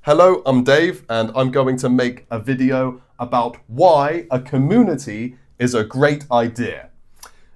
Hello, I'm Dave, and I'm going to make a video about why a community is a great idea.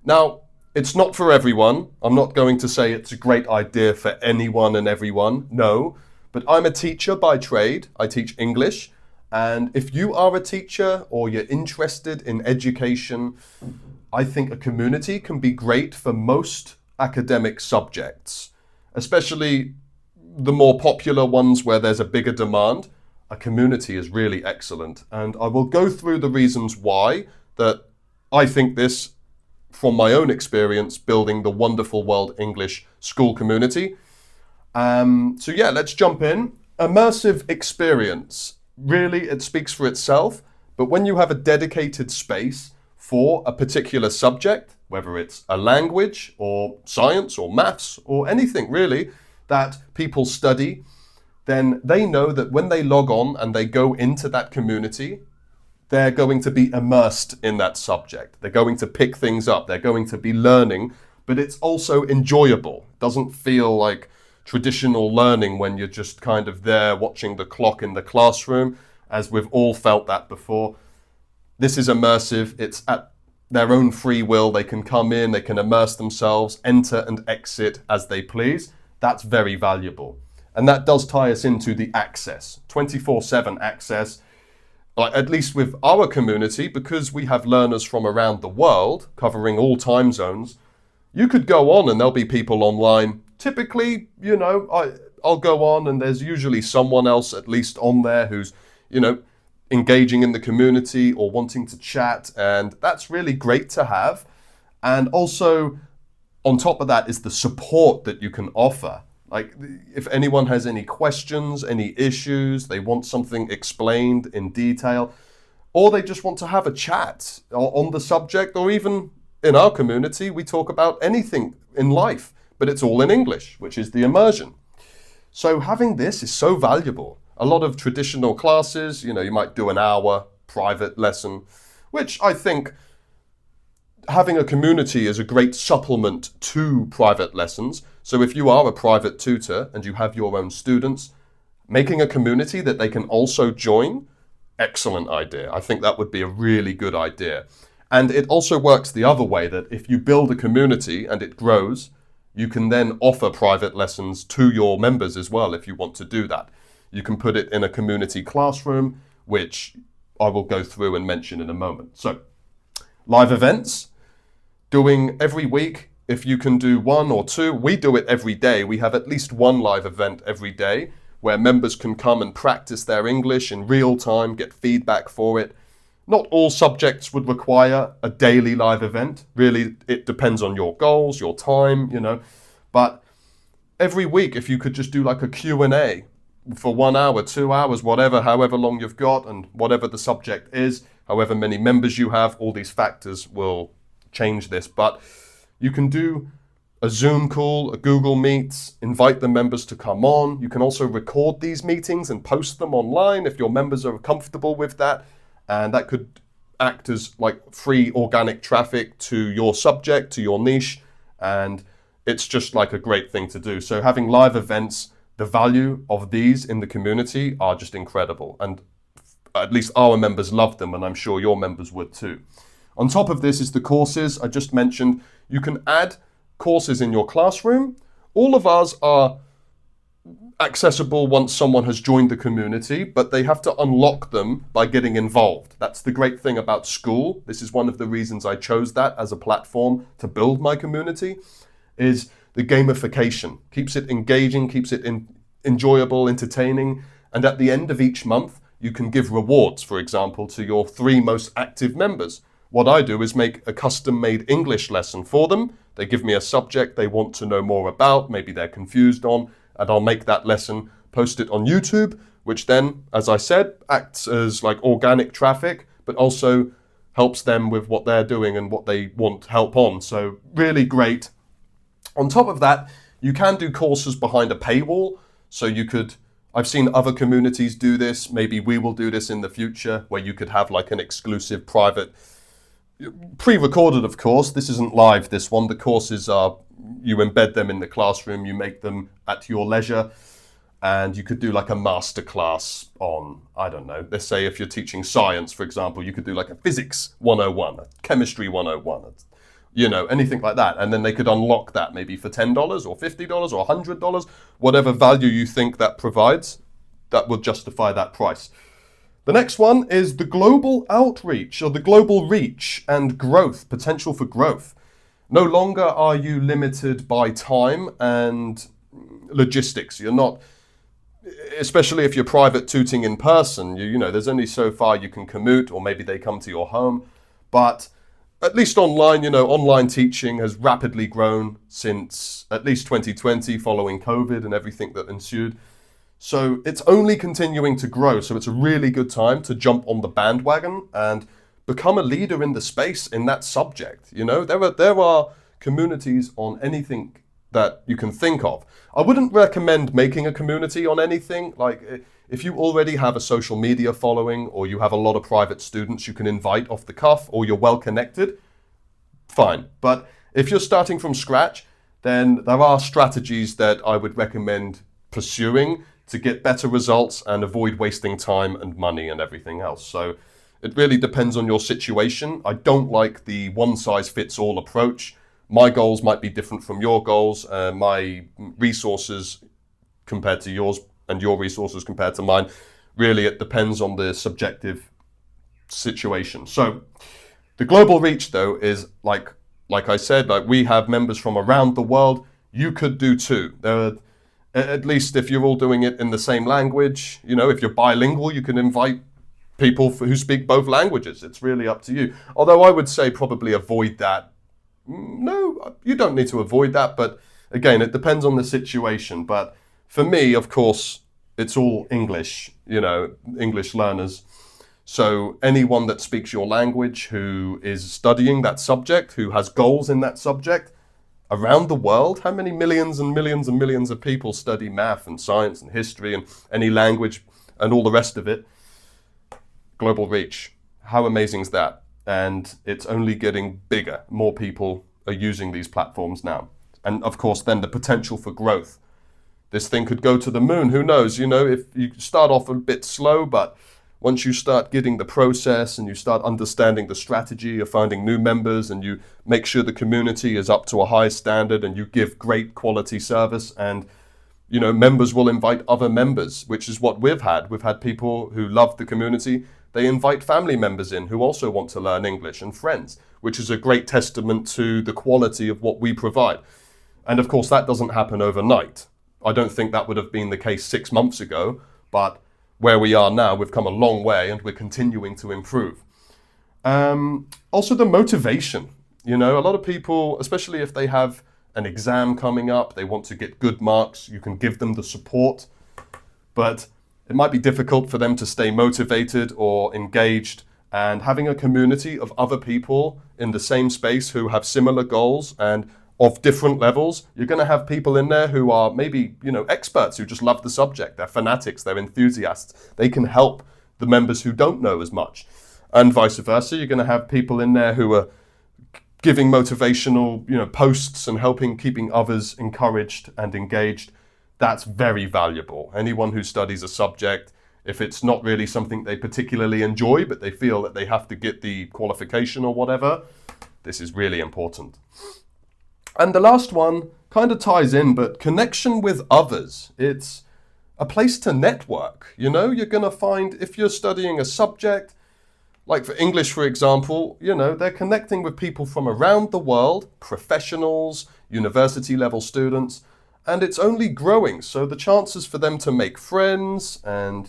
Now, it's not for everyone. I'm not going to say it's a great idea for anyone and everyone, no. But I'm a teacher by trade. I teach English. And if you are a teacher or you're interested in education, I think a community can be great for most academic subjects, especially the more popular ones where there's a bigger demand. A community is really excellent. And I will go through the reasons why that I think this from my own experience building the wonderful World English School community. So yeah, let's jump in. Immersive experience. Really, it speaks for itself. But when you have a dedicated space for a particular subject, whether it's a language or science or maths or anything really that people study, then they know that when they log on and they go into that community, they're going to be immersed in that subject. They're going to pick things up. They're going to be learning, but it's also enjoyable. It doesn't feel like traditional learning when you're just kind of there watching the clock in the classroom, as we've all felt that before. This is immersive. It's at their own free will. They can come in, they can immerse themselves, enter and exit as they please. That's very valuable. And that does tie us into the access, 24/7 access. At least with our community, because we have learners from around the world covering all time zones, you could go on and there'll be people online. Typically, I'll go on and there's usually someone else at least on there who's, engaging in the community or wanting to chat. And that's really great to have. And also on top of that is the support that you can offer. Like if anyone has any questions, any issues, they want something explained in detail, or they just want to have a chat on the subject, or even in our community, we talk about anything in life, but it's all in English, which is the immersion. So having this is so valuable. A lot of traditional classes, you might do an hour private lesson, which I think having a community is a great supplement to private lessons. So if you are a private tutor and you have your own students, making a community that they can also join, excellent idea. I think that would be a really good idea. And it also works the other way, that if you build a community and it grows, you can then offer private lessons to your members as well if you want to do that. You can put it in a community classroom, which I will go through and mention in a moment. So, live events. Doing every week, if you can do one or two, we do it every day. We have at least one live event every day where members can come and practice their English in real time, get feedback for it. Not all subjects would require a daily live event. Really, it depends on your goals, your time, But every week, if you could just do like a Q&A for 1 hour, 2 hours, whatever, however long you've got and whatever the subject is, however many members you have, all these factors will change this. But you can do a Zoom call, a Google Meet, invite the members to come on. You can also record these meetings and post them online if your members are comfortable with that. And that could act as like free organic traffic to your subject, to your niche. And it's just like a great thing to do. So having live events, the value of these in the community are just incredible. And at least our members love them, and I'm sure your members would too. On top of this is the courses I just mentioned. You can add courses in your classroom. All of ours are accessible once someone has joined the community, but they have to unlock them by getting involved. That's the great thing about school. This is one of the reasons I chose that as a platform to build my community, is the gamification. Keeps it engaging, keeps it enjoyable, entertaining. And at the end of each month, you can give rewards, for example, to your 3 most active members. What I do is make a custom-made English lesson for them. They give me a subject they want to know more about, maybe they're confused on, and I'll make that lesson, post it on YouTube, which then, as I said, acts as like organic traffic, but also helps them with what they're doing and what they want help on. So really great. On top of that, you can do courses behind a paywall. So I've seen other communities do this. Maybe we will do this in the future, where you could have like an exclusive private, pre-recorded, of course. This isn't live, this one. The courses are, you embed them in the classroom, you make them at your leisure. and you could do like a master class on, I don't know, let's say if you're teaching science, for example, you could do like a physics 101, a chemistry 101, anything like that. And then they could unlock that maybe for $10 or $50 or $100, whatever value you think that provides, that will justify that price. The next one is the global outreach, or the global reach and growth, potential for growth. No longer are you limited by time and logistics. You're not, especially if you're private tutoring in person, there's only so far you can commute, or maybe they come to your home. But at least online, online teaching has rapidly grown since at least 2020, following COVID and everything that ensued. So it's only continuing to grow. So it's a really good time to jump on the bandwagon and become a leader in the space in that subject. There are communities on anything that you can think of. I wouldn't recommend making a community on anything. Like if you already have a social media following, or you have a lot of private students you can invite off the cuff, or you're well connected, fine. But if you're starting from scratch, then there are strategies that I would recommend pursuing to get better results and avoid wasting time and money and everything else. So it really depends on your situation. I don't like the one-size-fits-all approach. My goals might be different from your goals. My resources compared to yours, and your resources compared to mine. Really, it depends on the subjective situation. So the global reach, though, is like I said, like we have members from around the world. You could do too. There are, at least if you're all doing it in the same language, if you're bilingual, you can invite people who speak both languages. It's really up to you. Although I would say probably avoid that. No, you don't need to avoid that. But again, it depends on the situation. But for me, of course, it's all English, English learners. So anyone that speaks your language, who is studying that subject, who has goals in that subject, around the world, how many millions and millions and millions of people study math and science and history and any language and all the rest of it? Global reach. How amazing is that? And it's only getting bigger. More people are using these platforms now. And of course, then the potential for growth. This thing could go to the moon. Who knows? If you start off a bit slow, but once you start getting the process and you start understanding the strategy of finding new members, and you make sure the community is up to a high standard, and you give great quality service, and members will invite other members, which is what we've had. We've had people who love the community. They invite family members in who also want to learn English, and friends, which is a great testament to the quality of what we provide. And of course, that doesn't happen overnight. I don't think that would have been the case 6 months ago, but where we are now, we've come a long way, and we're continuing to improve. Also the motivation. A lot of people, especially if they have an exam coming up, they want to get good marks, you can give them the support, but it might be difficult for them to stay motivated or engaged. And having a community of other people in the same space who have similar goals and of different levels, you're going to have people in there who are maybe, experts who just love the subject. They're fanatics, they're enthusiasts. They can help the members who don't know as much. And vice versa, you're going to have people in there who are giving motivational, posts and keeping others encouraged and engaged. That's very valuable. Anyone who studies a subject, if it's not really something they particularly enjoy, but they feel that they have to get the qualification or whatever, this is really important. And the last one kind of ties in, but connection with others. It's a place to network. You're going to find, if you're studying a subject, like for English, for example, they're connecting with people from around the world, professionals, university level students, and it's only growing. So the chances for them to make friends and,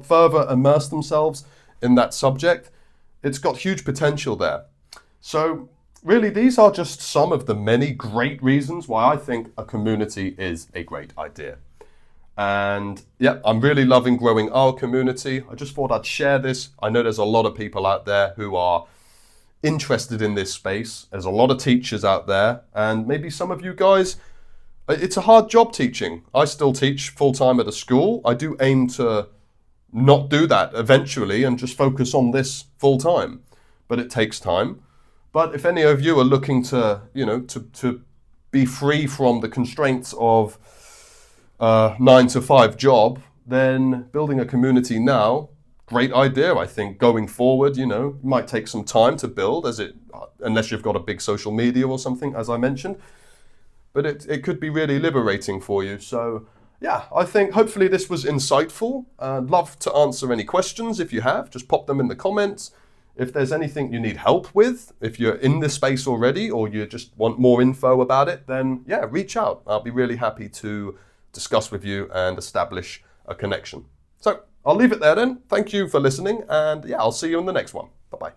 further immerse themselves in that subject, it's got huge potential there. So really, these are just some of the many great reasons why I think a community is a great idea. And yeah, I'm really loving growing our community. I just thought I'd share this. I know there's a lot of people out there who are interested in this space. There's a lot of teachers out there, and maybe some of you guys, it's a hard job teaching. I still teach full-time at a school. I do aim to not do that eventually and just focus on this full-time, but it takes time. But if any of you are looking to, to be free from the constraints of a 9-to-5 job, then building a community now, great idea, I think. Going forward, it might take some time to build, unless you've got a big social media or something, as I mentioned. But it could be really liberating for you. So yeah, I think hopefully this was insightful. I'd love to answer any questions if you have. Just pop them in the comments. If there's anything you need help with, if you're in this space already or you just want more info about it, then yeah, reach out. I'll be really happy to discuss with you and establish a connection. So I'll leave it there then. Thank you for listening, and yeah, I'll see you in the next one. Bye-bye.